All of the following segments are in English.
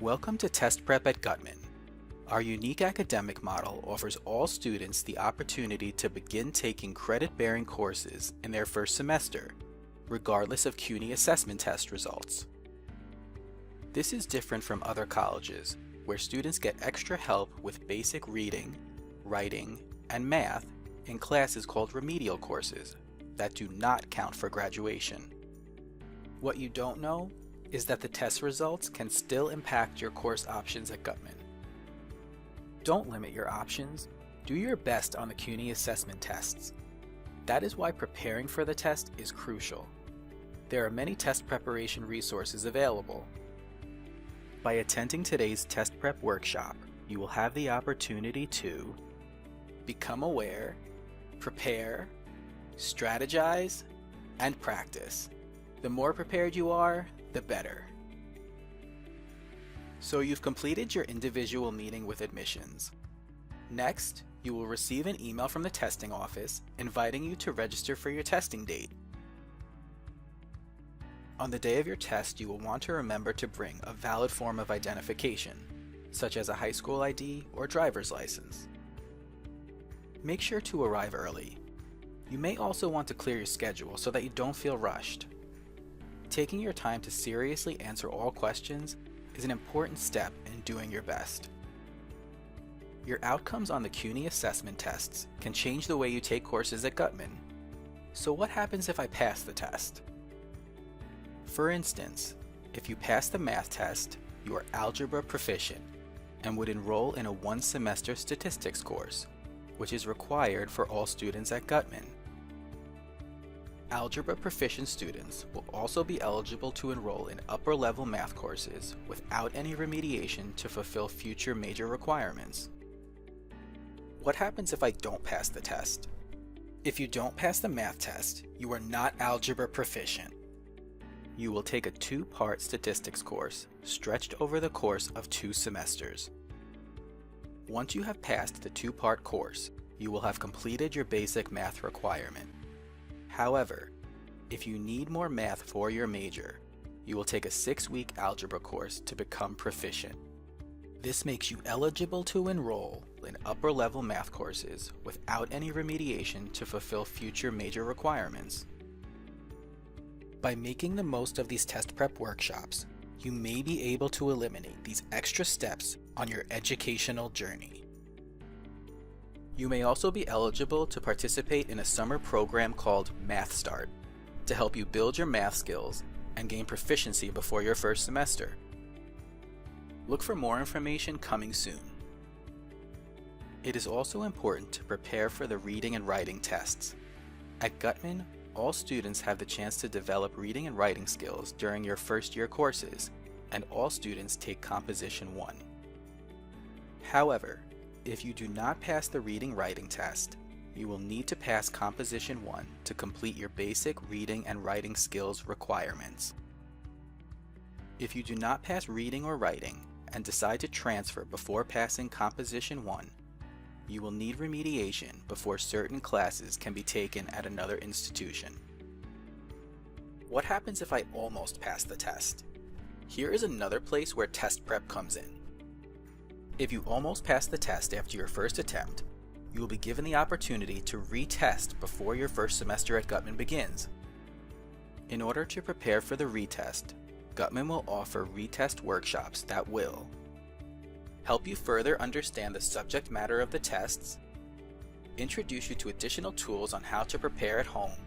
Welcome to Test Prep at Guttman. Our unique academic model offers all students the opportunity to begin taking credit-bearing courses in their first semester, regardless of CUNY assessment test results. This is different from other colleges, where students get extra help with basic reading, writing, and math in classes called remedial courses that do not count for graduation. What you don't know is that the test results can still impact your course options at Guttman. Don't limit your options. Do your best on the CUNY assessment tests. That is why preparing for the test is crucial. There are many test preparation resources available. By attending today's test prep workshop, you will have the opportunity to become aware, prepare, strategize, and practice. The more prepared you are, the better. So you've completed your individual meeting with admissions. Next, you will receive an email from the testing office inviting you to register for your testing date. On the day of your test, you will want to remember to bring a valid form of identification, such as a high school ID or driver's license. Make sure to arrive early. You may also want to clear your schedule so that you don't feel rushed. Taking your time to seriously answer all questions is an important step in doing your best. Your outcomes on the CUNY assessment tests can change the way you take courses at Guttman. So what happens if I pass the test? For instance, if you pass the math test, you are algebra proficient and would enroll in a one-semester statistics course, which is required for all students at Guttman. Algebra proficient students will also be eligible to enroll in upper-level math courses without any remediation to fulfill future major requirements. What happens if I don't pass the test? If you don't pass the math test, you are not algebra proficient. You will take a two-part statistics course stretched over the course of 2 semesters. Once you have passed the two-part course, you will have completed your basic math requirement. However, if you need more math for your major, you will take a 6-week algebra course to become proficient. This makes you eligible to enroll in upper-level math courses without any remediation to fulfill future major requirements. By making the most of these test prep workshops, you may be able to eliminate these extra steps on your educational journey. You may also be eligible to participate in a summer program called Math Start to help you build your math skills and gain proficiency before your first semester. Look for more information coming soon. It is also important to prepare for the reading and writing tests. At Guttman, all students have the chance to develop reading and writing skills during your first year courses, and all students take Composition 1. However, if you do not pass the reading-writing test, you will need to pass Composition 1 to complete your basic reading and writing skills requirements. If you do not pass reading or writing and decide to transfer before passing Composition 1, you will need remediation before certain classes can be taken at another institution. What happens if I almost pass the test? Here is another place where test prep comes in. If you almost pass the test after your first attempt, you will be given the opportunity to retest before your first semester at Guttman begins. In order to prepare for the retest, Guttman will offer retest workshops that will help you further understand the subject matter of the tests, introduce you to additional tools on how to prepare at home,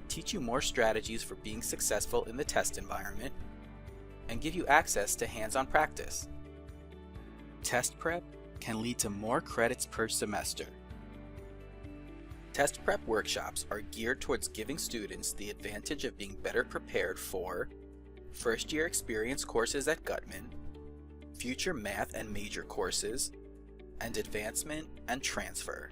teach you more strategies for being successful in the test environment, and give you access to hands-on practice. Test prep can lead to more credits per semester. Test prep workshops are geared towards giving students the advantage of being better prepared for first-year experience courses at Guttman, future math and major courses, and advancement and transfer.